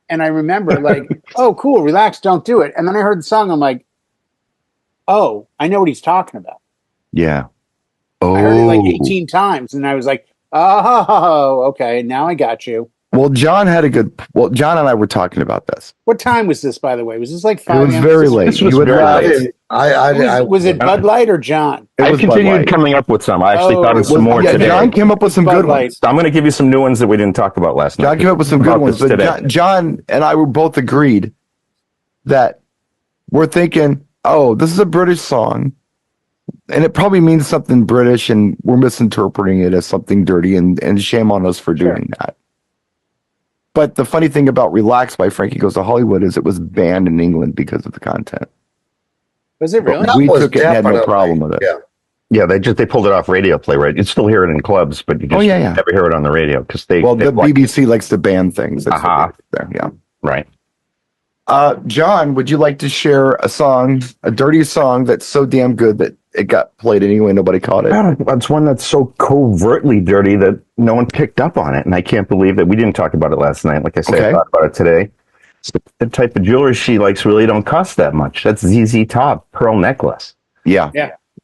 And I remember like, oh, cool, relax, don't do it. And then I heard the song. I'm like, oh, I know what he's talking about. Yeah. Oh. I heard it like 18 times. And I was like, oh, okay, now I got you. Well, John and I were talking about this. What time was this, by the way? Was this like 5 It was a.m.? very late. This was You had very left. late. Was it Bud Light or John? It I was Bud continued Light. coming up with some. I actually thought of some more today. John came up with some Bud good Light. ones. I'm going to give you some new ones that we didn't talk about last night. John came up with some good ones. But John and I were both agreed that we're thinking, oh, this is a British song, and it probably means something British, and we're misinterpreting it as something dirty, and shame on us for doing that. But the funny thing about Relax by Frankie Goes to Hollywood is it was banned in England because of the content. Was it really? We took it and had no problem with it. Yeah, they pulled it off radio play, right? You'd still hear it in clubs, but you just never hear it on the radio because the BBC likes to ban things. That's what they do there. Yeah, right. John, would you like to share a dirty song that's so damn good that it got played anyway, nobody caught it? It's one that's so covertly dirty that no one picked up on it, and I can't believe that we didn't talk about it last night. Like I said, I thought about it today. The type of jewelry she likes really don't cost that much. That's ZZ Top pearl necklace. Yeah.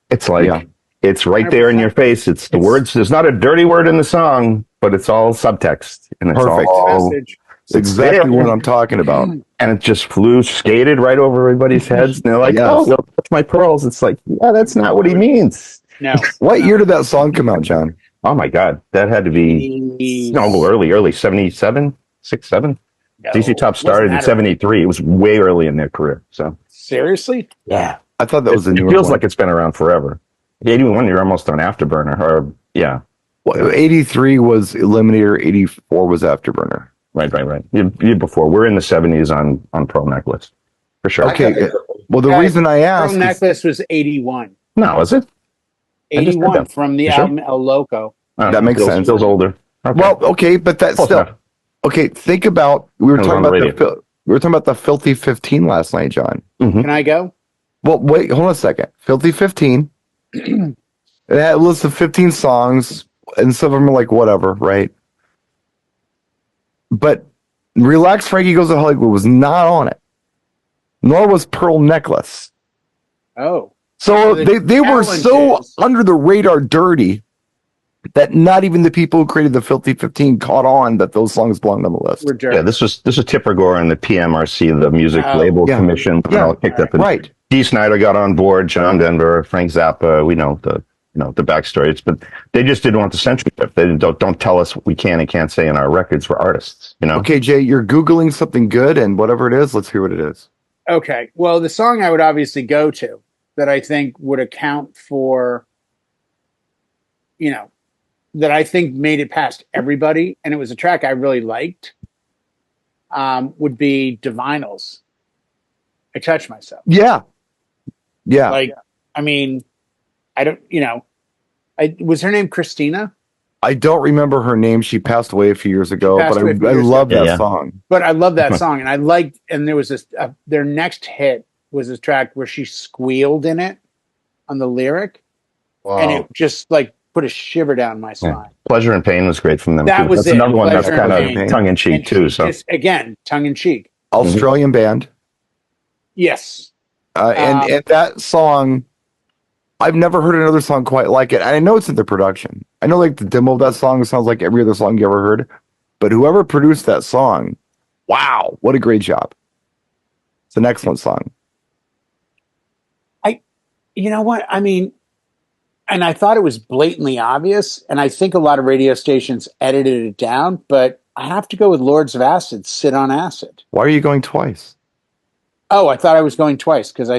It's like it's right there in your face. It's the words. There's not a dirty word in the song, but it's all subtext, and it's perfect. all it's exactly what I'm talking about. And it just skated right over everybody's heads. And they're like, oh, that's my pearls. It's like, yeah, that's not what he means. No. What year did that song come out, John? Oh my God, that had to be early 77, 6, 7. No, ZZ Top started in 73. It was way early in their career. So seriously? Yeah. I thought that was a new one. It feels like it's been around forever. 81, you're almost on Afterburner. Or Well, 83 was Eliminator, 84 was Afterburner. Right. You before. We're in the 70s on Pearl Necklace. For sure. Okay. Well, the reason I asked... Pearl Necklace was 81. No, is it? 81 from the album El Loco. That makes sense. Feels older. Okay. Well, okay, but that's Close still... enough. Okay, think about... We were talking about the Filthy 15 last night, John. Mm-hmm. Can I go? Well, wait, hold on a second. Filthy 15. It had a list of 15 songs, and some of them are like whatever, right? But Relax, Frankie Goes to Hollywood was not on it. Nor was Pearl Necklace. Oh. So they were so under the radar dirty that not even the people who created the Filthy 15 caught on that those songs belonged on the list. Yeah, this was Tipper Gore and the PMRC, the Music Label Commission. All kicked up. Right. Dee Snider got on board, John Denver, Frank Zappa. We know the backstories, but they just didn't want the censorship. They don't tell us what we can and can't say in our records. We're artists, Okay, Jay, you're Googling something good, and whatever it is, let's hear what it is. Okay. Well, the song I would obviously go to that I think would account for, that I think made it past everybody, and it was a track I really liked, would be Divinals. I Touch Myself. Yeah. Like, I mean, I don't, was her name Christina? I don't remember her name. She passed away a few years ago, but I love that song. But I love that song, and there was this. Their next hit was this track where she squealed in it on the lyric, and it just like put a shiver down my spine. Yeah. Pleasure and Pain was great from them. That too. was That's another one that's Pleasure kind of tongue in cheek too. So again, tongue in cheek. Australian band. Yes, and that song. I've never heard another song quite like it. And I know it's in the production. I know like the demo of that song sounds like every other song you ever heard. But whoever produced that song, wow, what a great job. It's an excellent song. You know what? I mean, and I thought it was blatantly obvious. And I think a lot of radio stations edited it down. But I have to go with Lords of Acid, Sit on Acid. Why are you going twice? Oh, I thought I was going twice because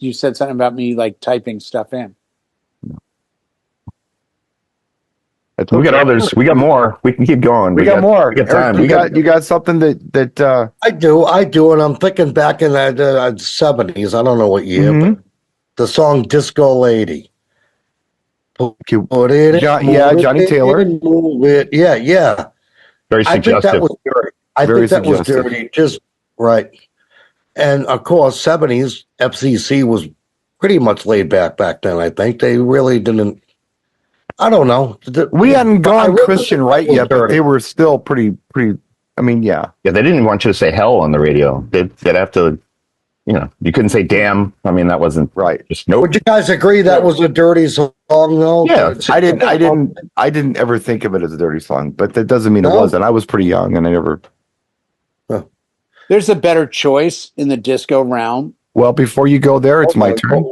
you said something about me like typing stuff in. We got others. We got more. We can keep going. We got more. We got time. You got something that I do, and I'm thinking back in the 70s. I don't know what year, but the song "Disco Lady." Johnny Taylor. Yeah. Very suggestive. I think that was dirty. Just right. And of course, 70s FCC was pretty much laid back then. I think they really didn't. I don't know. We hadn't gone really Christian think right it was yet, but dirty. they were still pretty. I mean, yeah. Yeah, they didn't want you to say hell on the radio. They'd have to, you couldn't say damn. I mean, that wasn't Right. Just nope. Would you guys agree that was a dirty song, though? Yeah, I didn't ever think of it as a dirty song, but that doesn't mean it No. wasn't. I was pretty young, and I never. There's a better choice in the disco realm. Well, before you go there, it's my turn,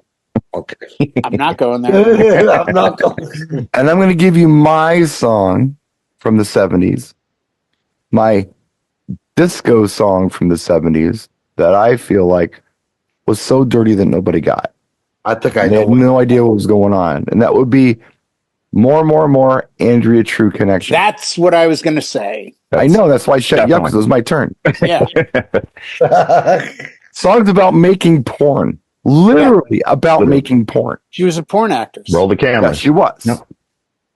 Okay. I'm not going there. I'm not going. and I'm going to give you my song from the '70s, my disco song from the '70s that I feel like was so dirty that nobody got. I think I They had know. no idea what was going on, and that would be more Andrea True Connection. That's what I was going to say. I know, that's why I shut you up, because it was my turn. Yeah. Songs about making porn, literally about making porn. She was a porn actress. Roll the camera. Yeah, she was. Yep.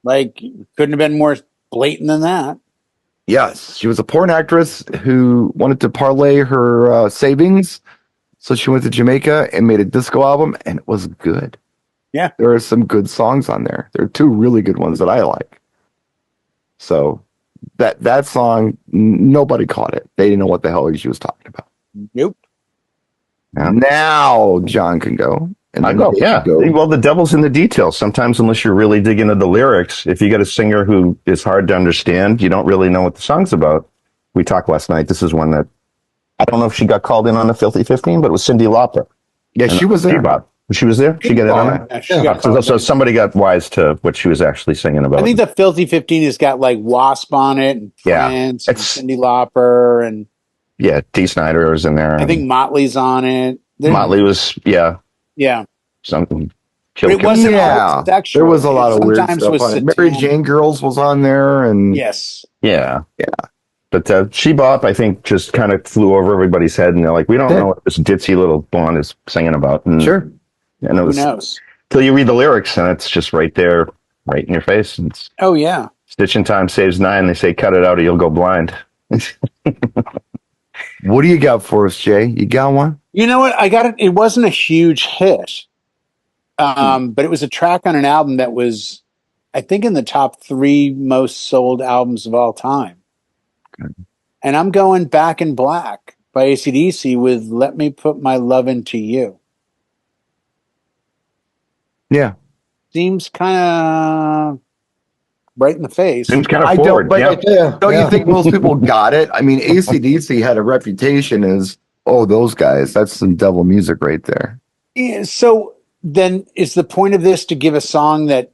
Like, couldn't have been more blatant than that. Yes, she was a porn actress who wanted to parlay her savings, so she went to Jamaica and made a disco album, and it was good. Yeah. There are some good songs on there. There are two really good ones that I like. So that song, nobody caught it. They didn't know what the hell she was talking about. Nope. Now John can go. And I then go, Dave yeah. can go. Well, the devil's in the details. Sometimes, unless you're really digging into the lyrics, if you get a singer who is hard to understand, you don't really know what the song's about. We talked last night. This is one that I don't know if she got called in on the Filthy 15, but it was Cyndi Lauper. Yeah, she was there. Bebop. She was there. She got in on it. Yeah, she got called So in. somebody got wise to what she was actually singing about. I think the Filthy 15 has got like Wasp on it, and Yeah. Prince, and It's- Cyndi Lauper, and yeah, Dee Snider was in there. I think Motley's on it. There- Motley was Yeah. something. But it wasn't Yeah, all sexual. there was a lot of weird Sometimes stuff was on it. Mary satanic. Jane Girls was on there, and Yes. Yeah. But She Bop, I think, just kind of flew over everybody's head, and they're like, we don't know what this ditzy little blonde is singing about. And, sure. And it Who was knows? till you read the lyrics, and it's just right there, right in your face. And it's, Oh, yeah. stitching time saves 9. They say, cut it out or you'll go blind. What do you got for us, Jay? You got one? You know what? I got it. It wasn't a huge hit, but it was a track on an album that was, I think, in the top 3 most sold albums of all time. Okay. And I'm going Back in Black by AC/DC with Let Me Put My Love Into You. Yeah. Seems kind of right in the face. Seems kind I of don't, forward. but Yeah. Yeah. don't yeah. you think most people got it? I mean, AC/DC had a reputation as, oh, those guys, that's some devil music right there. Yeah, so then is the point of this to give a song that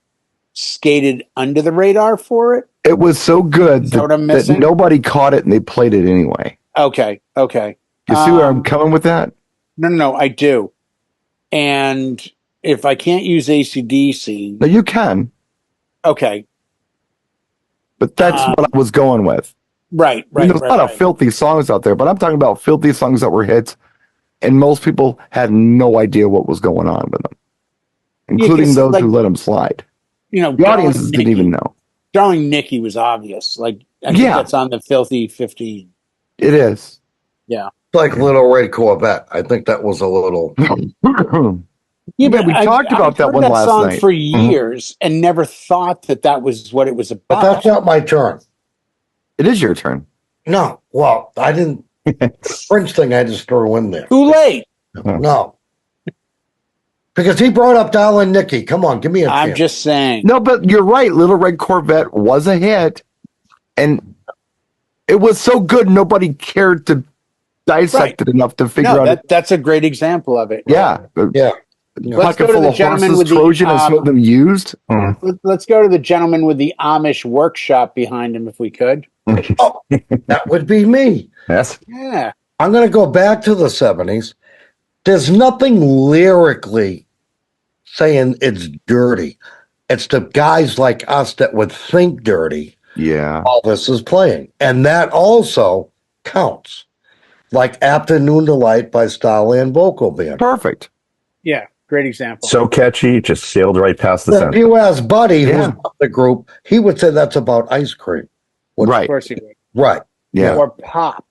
skated under the radar for it? It was so good Is that what I'm that missing? nobody caught it and they played it anyway. Okay. You see where I'm coming with that? No, I do. And if I can't use AC/DC, No, you can, okay. but that's what I was going with. Right. I mean, there's a lot of filthy songs out there, but I'm talking about filthy songs that were hits, and most people had no idea what was going on with them, including 'cause, those like, who let them slide. You know, The audiences didn't even know. Drawing Nikki was obvious. Like, I think Yeah. that's on the Filthy 15. It is. Like Little Red Corvette. I think that was a little. Yeah, we talked about that heard one last song night. for years and never thought that was what it was But about. that's not my turn. It is your turn. No. Well, I didn't. French thing I just threw in there. Too late. No. Because he brought up Darling Nikki. Come on, give me a I'm chance. just saying. No, but you're right. Little Red Corvette was a hit, and it was so good nobody cared to dissect it enough to figure out. That's a great example of it. Yeah, Yeah. a Let's pocket go to full the of gentleman horses, with the, Trojan, and some of them used. Let's go to the gentleman with the Amish workshop behind him, if we could. Oh, that would be me. Yes. Yeah. I'm going to go back to the 70s. There's nothing lyrically saying it's dirty. It's the guys like us that would think dirty Yeah, while this is playing. And that also counts. Like Afternoon Delight by Starland Vocal Band. perfect. Yeah. Great example. So catchy, just sailed right past the If center. you ask Buddy, Yeah. who's not the group, he would say that's about ice cream. Right. Of course he would. Right. Yeah. Or pop.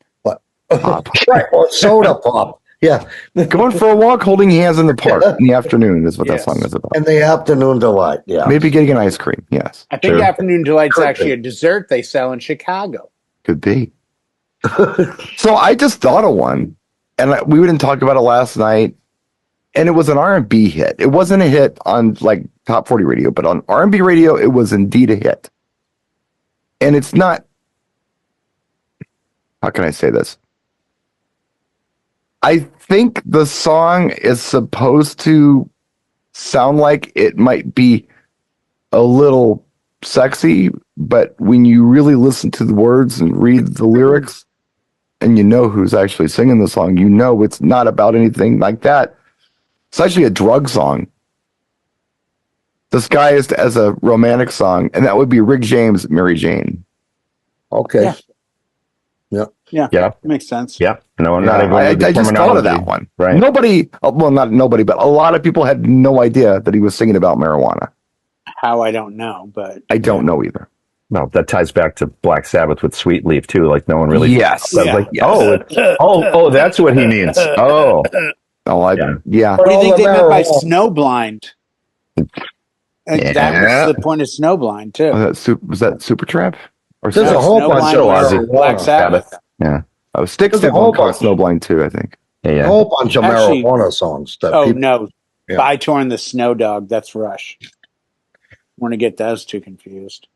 Pop. Right. Or soda pop. Yeah. Going for a walk, holding hands in the park in the afternoon is what that song is about. And the afternoon delight. Yeah. Maybe getting an ice cream. Yes. I think True. Afternoon Delight's Could actually be. a dessert they sell in Chicago. Could be. So I just thought of one, and we didn't talk about it last night, and it was an R&B hit. It wasn't a hit on like top 40 radio, but on R&B radio, it was indeed a hit. And it's not, how can I say this? I think the song is supposed to sound like it might be a little sexy, but when you really listen to the words and read the lyrics and you know who's actually singing the song, you know it's not about anything like that. It's actually a drug song disguised as a romantic song, and that would be Rick James' Mary Jane. Okay. Yeah. Makes sense. Yeah. No, Yeah, not everyone. I just thought of that one. Right. Nobody, well, not nobody, but a lot of people had no idea that he was singing about marijuana. How, I don't know, but I don't know either. No, that ties back to Black Sabbath with Sweet Leaf too. Like no one really. Yes. I was like, oh, that's what he means. Oh, Yeah. What do you think All the they meant by marijuana. snowblind? And that was the point of snowblind too. Was that Supertramp? Or There's Snow- a whole bunch Snowblind of was marijuana. Black Sabbath. yeah, Oh, Styx There's a did whole one called bunch. Snowblind too, I think. yeah, A yeah. whole bunch of Actually- marijuana songs that Oh people. no, Yeah. By Torn the Snow Dog. That's Rush. Want to get those two confused?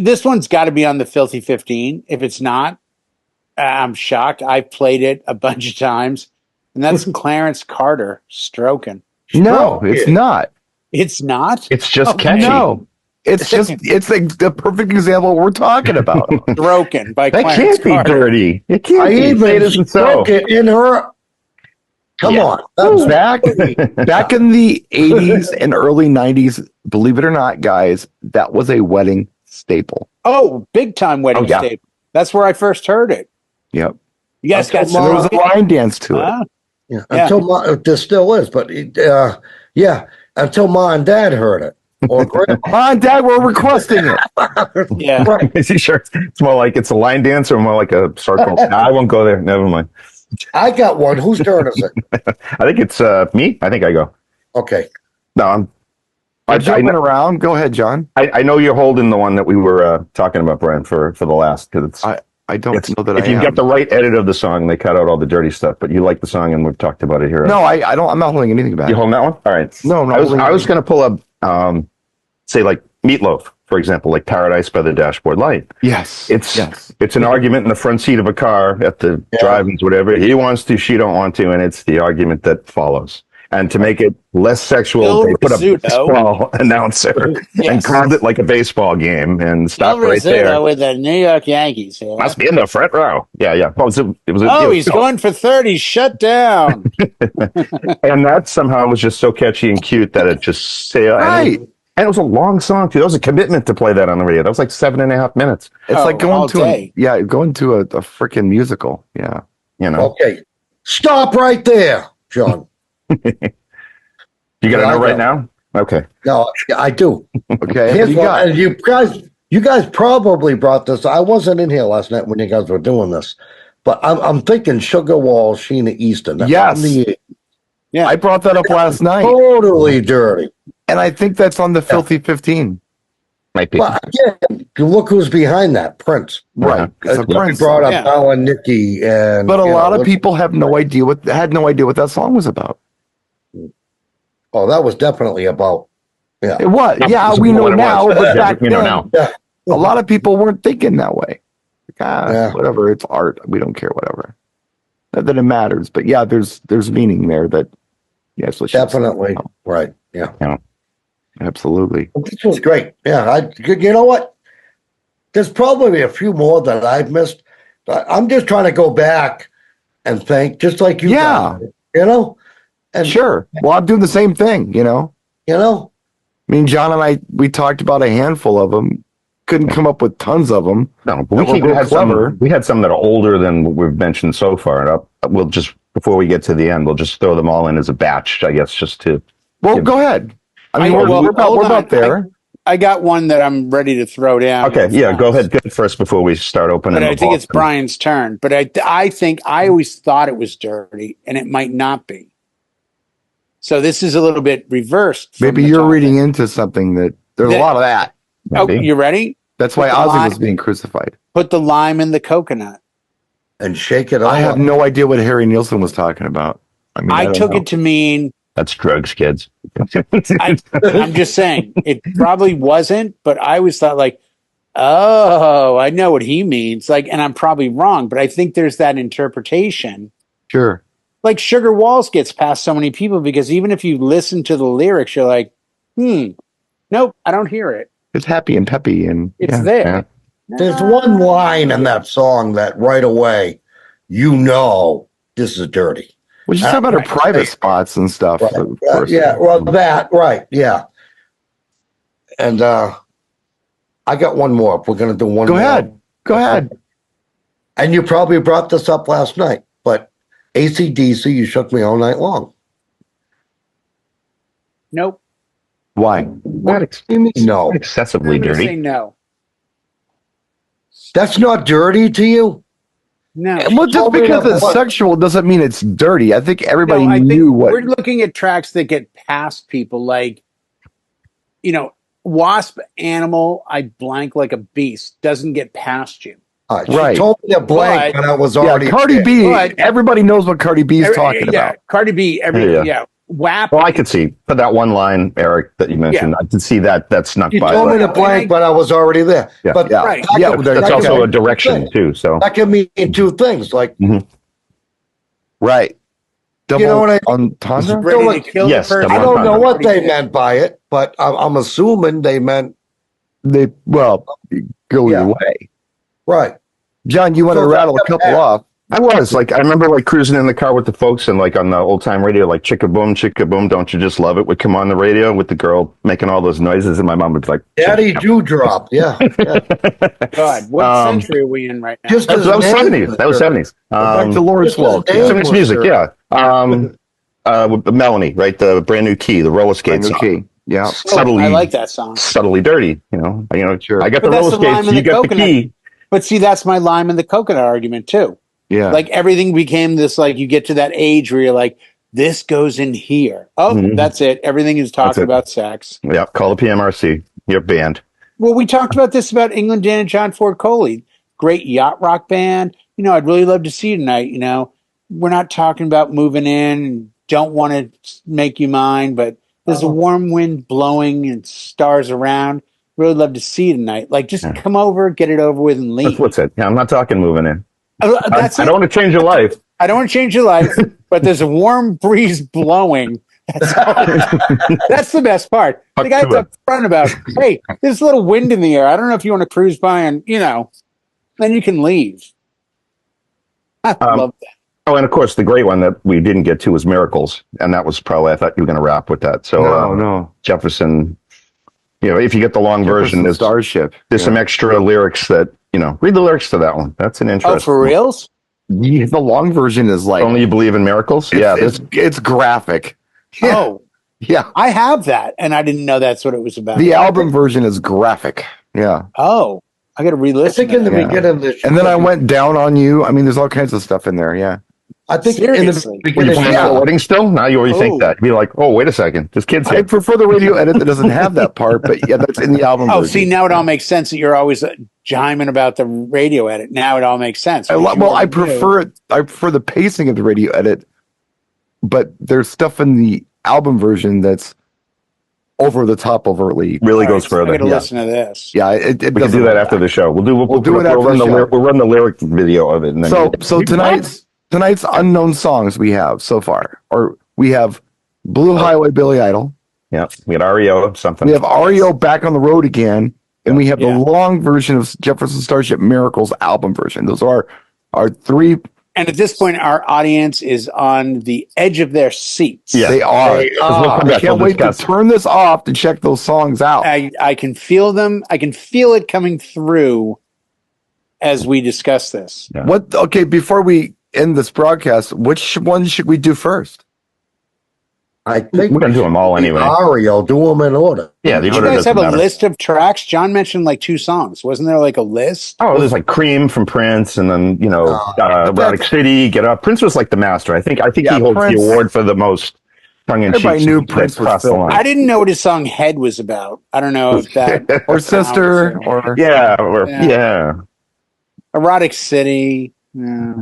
This one's got to be on the Filthy 15. If it's not, I'm shocked. I've played it a bunch of times, and that's Clarence Carter stroking. No, it's not. It's not. It's just Oh, catchy. No. It's like the perfect example of what we're talking about. Stroking by That Clarence can't be Carter. dirty. It can't I be. Say it even isn't so. spoke it in her. Come Yeah. on. That's Back in the 80s and early 90s, believe it or not, guys, that was a wedding staple. Oh, big time wedding Oh, yeah. staple. That's where I first heard it. Yep. You guys got Okay, There was some. a line dance to it. Huh? Yeah, Yeah. until there still is, but until Ma and Dad heard it, or Grandma. Mom and Dad were requesting it. Yeah. Right. Is he sure? It's more like it's a line dance or more like a circle. Nah, I won't go there. Never mind. I got one. Whose turn is it? I think it's me. I think I go. Okay. No, I'm jumping around. Go ahead, John. I know you're holding the one that we were talking about, Brian, for the last because it's. I don't know that if I you am. get the right edit of the song, they cut out all the dirty stuff. But you like the song, and we've talked about it here. No, I don't. I'm not holding anything back. You holding that one? All right. No, I'm not I was holding going to pull up, say like Meatloaf, for example, like Paradise by the Dashboard Light. Yes. It's an argument in the front seat of a car at the drive-ins, whatever. He wants to, she don't want to, and it's the argument that follows. And to make it less sexual, they put a baseball announcer and called it like a baseball game and stopped right there. With the New York Yankees. Yeah. Must be in the front row. Yeah. He's going for 30. Shut down. And that somehow was just so catchy and cute that it just Right. And it was a long song too. That was a commitment to play that on the radio. That was like 7.5 minutes. It's like all going day. going to a freaking musical. Yeah. You know. Okay. Stop right there, John. You got to know right now? Okay. No, I do. Okay. Here's you what- got? and you guys probably brought this. I wasn't in here last night when you guys were doing this, but I'm thinking Sugar Wall, Sheena Easton. Yes. Yeah. I brought that up last night, Totally dirty. and I think that's on the Filthy 15. Might be. But again, look who's behind that, Prince. Right. It's a We Prince brought up song. Al and Nikki, and But a you lot know, of people had no idea what that song was about. Oh, that was definitely about. Yeah. It was. Yeah, It's we know what it now, was. but Yeah, back we then, know now. a lot of people weren't thinking that way. Yeah. Whatever, it's art. We don't care, whatever. Not that it matters, but yeah, there's meaning there that, yes, let's Definitely. Right. Yeah. Absolutely. This was great. Yeah. You know what? There's probably a few more that I've missed. I'm just trying to go back and think, just like you. Yeah. guys, you know? And Sure. Well, I'm doing the same thing, You know? I mean, John and we talked about a handful of them. Couldn't come up with tons of them. No, but That were real clever. we had some that are older than what we've mentioned so far. And we'll just, before we get to the end, we'll just throw them all in as a batch, I guess, just to. Well, go ahead. I mean, we're about there. I got one that I'm ready to throw down. Okay, yeah, go ahead. Good first before we start opening. But I the think box. it's Brian's turn. But I think I always thought it was dirty, and it might not be. So this is a little bit reversed. Maybe you're reading into something that there's a lot of that. Oh, you ready? That's why Ozzy was being crucified. Put the lime in the coconut. And shake it all I have up. no idea what Harry Nilsson was talking about. I mean, I took it to mean that's drugs, kids. I'm just saying it probably wasn't, but I always thought like, oh, I know what he means. Like, and I'm probably wrong, but I think there's that interpretation. Sure. Like Sugar Walls gets past so many people because even if you listen to the lyrics, you're like, nope, I don't hear it. It's happy and peppy and it's there. Yeah. There's one line in that song that right away, you know, this is dirty. Well, she's talking about her private spots and stuff. Right. Of course. Yeah, well, that, right, yeah. And I got one more. We're going to do one more. Go ahead. And you probably brought this up last night, but AC/DC, You Shook Me All Night Long. Nope. Why? No. Excessively dirty. Say no. That's not dirty to you? No. Well, just because it's sexual doesn't mean it's dirty. I think everybody knew what. We're looking at tracks that get past people, like, Wasp Animal, I blank like a beast, doesn't get past you. She told me to blank, but I was already. Cardi B, everybody knows what Cardi B is talking about. Cardi B, WAP. Well, I could see, but that one line, Eric, that you mentioned, I could see that snuck by. You told me to blank, but I was already there. Yeah. But that's also a direction too. So that can mean two things, like right. Double you know what I entendre? Yes, I don't know what they meant by it, but I'm assuming they meant go your way. Right. John, you want to rattle a couple off? I remember cruising in the car with the folks and on the old time radio, like chicka boom, don't you just love it would come on the radio with the girl making all those noises, and my mom would be like, Daddy Dewdrop. Yeah. God, what century are we in right now? Just that was 70s. That was 70s. Back to Lawrence Welk. 70s music, with Melanie, right? The brand new key, the roller skate song. Key. Yeah. Subtly, I like that song. Subtly dirty, Sure. I got the roller skates, you got the key. But see, that's my lime and the coconut argument too. Yeah. Like everything became this, you get to that age where you're like, this goes in here. Oh, that's it. Everything is talking about sex. Yeah. Call the PMRC. You're banned. Well, we talked about this about England Dan and John Ford Coley. Great yacht rock band. I'd really love to see you tonight. We're not talking about moving in and don't want to make you mine, but there's a warm wind blowing and stars around. Really love to see you tonight. Just come over, get it over with, and leave. What's it? Yeah, I'm not talking moving in. I don't want to change your life. I don't want to change your life, but there's a warm breeze blowing. That's the best part. The guy's up front about, hey, there's a little wind in the air. I don't know if you want to cruise by and, then you can leave. I love that. Oh, and of course, the great one that we didn't get to was Miracles. And that was probably, I thought you were going to wrap with that. So, no. Jefferson, if you get the long version, there's Starship. There's some extra lyrics that, read the lyrics to that one. That's an interesting. Oh, for reals? Yeah, the long version is Only You Believe in Miracles? It's graphic. Yeah. Oh. Yeah. I have that, and I didn't know that's what it was about. The album version is graphic. Yeah. Oh. I got to re-listen. I think in the beginning of the show. And then I went down on you. I mean, there's all kinds of stuff in there. Yeah. I think in the beginning. Were you recording still? Now you already think that. You'd be like, oh, wait a second. This kid's I prefer the radio edit that doesn't have that part, but yeah, that's in the album version. See, now it all makes sense that you're always jiming about the radio edit. Now it all makes sense. I prefer it. I prefer the pacing of the radio edit, but there's stuff in the album version that's over the top overtly. Really goes further. I'm going to listen to this. Yeah, we can do that after the show. We'll do it after the show. We'll run the lyric video of it. And then so tonight's unknown songs we have so far, or we have Blue Highway, Billy Idol. Yeah, we had REO, something. We have REO Back on the Road Again, and we have the long version of Jefferson Starship Miracles album version. Those are our three. And at this point, our audience is on the edge of their seats. Yeah, they are. I can't wait to turn this off to check those songs out. I can feel them. I can feel it coming through as we discuss this. Yeah. Okay, before we end this broadcast, which one should we do first? I think We're gonna do them all anyway. Ario, do them in order. Yeah, the Did you order guys doesn't have a matter. list of tracks? John mentioned like 2 songs. Wasn't there like a list? Oh, there's like Cream from Prince, and then Erotic City, Get Up. Prince was like the master. I think Yeah, he holds Prince- the award for the most tongue-in-cheek. Everybody knew that Prince was crossed the filthy. line. I didn't know what his song "Head" was about. I don't know if that Or Sister, or Yeah, Yeah. Erotic City. Yeah.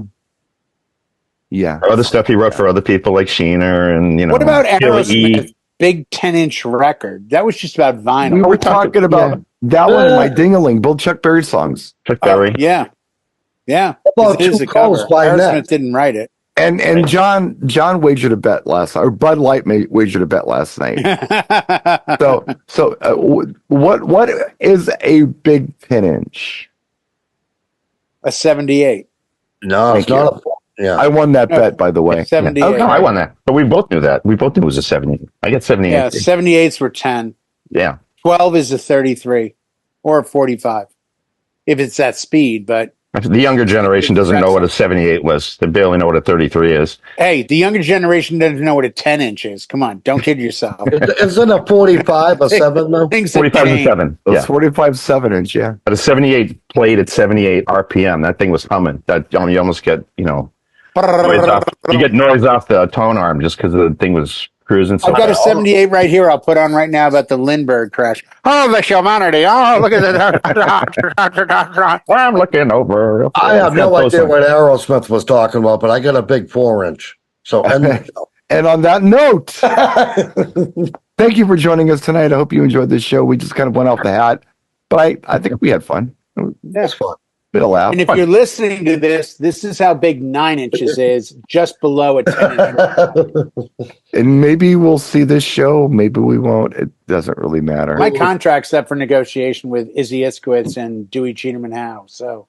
yeah. Or other stuff he wrote for other people like Sheener and What about Billy Aerosmith? E. Big 10-inch record. That was just about vinyl. We were we talked- talking about that one and My Dingaling, both Chuck Berry songs. Chuck Oh, Berry. yeah. Yeah. About It is Two a cover. Calls by Aerosmith Net. didn't write it. And John wagered a bet last night, or Bud Light wagered a bet last night. What is a big 10-inch? A 78. No, it's Thank not a. Yeah. I won that No, bet, by the way. 78. Oh, no, I won that. But we both knew that. We both knew it was a 70. I get 78. Yeah, 78s were 10. Yeah. 12 is a 33 or a 45 if it's that speed. But The younger generation doesn't know what a 78 was. They barely know what a 33 is. hey, the younger generation doesn't know what a 10-inch is. Come on, don't kid yourself. Isn't a 45 a 7 though? Things have 45 and changed. 7. Those Yeah. 45 7-inch, yeah. But a 78 played at 78 RPM. That thing was humming. That you almost get, noise off. You get noise off the tone arm just because the thing was cruising. So I've got a 78 right here. I'll put on right now about the Lindbergh crash. Oh, the humanity! Oh, look at that! I'm looking over. I have no idea what Aerosmith was talking about, but I got a big 4-inch. So, and And on that note, thank you for joining us tonight. I hope you enjoyed this show. We just kind of went off the hat, but I think we had fun. that's fun. Bit of laugh. And if you're listening to this, this is how big 9 inches is, just below a 10-inch. And maybe we'll see this show. Maybe we won't. It doesn't really matter. My contract's up for negotiation with Izzy Iskowitz and Dewey Cheaterman Howe. So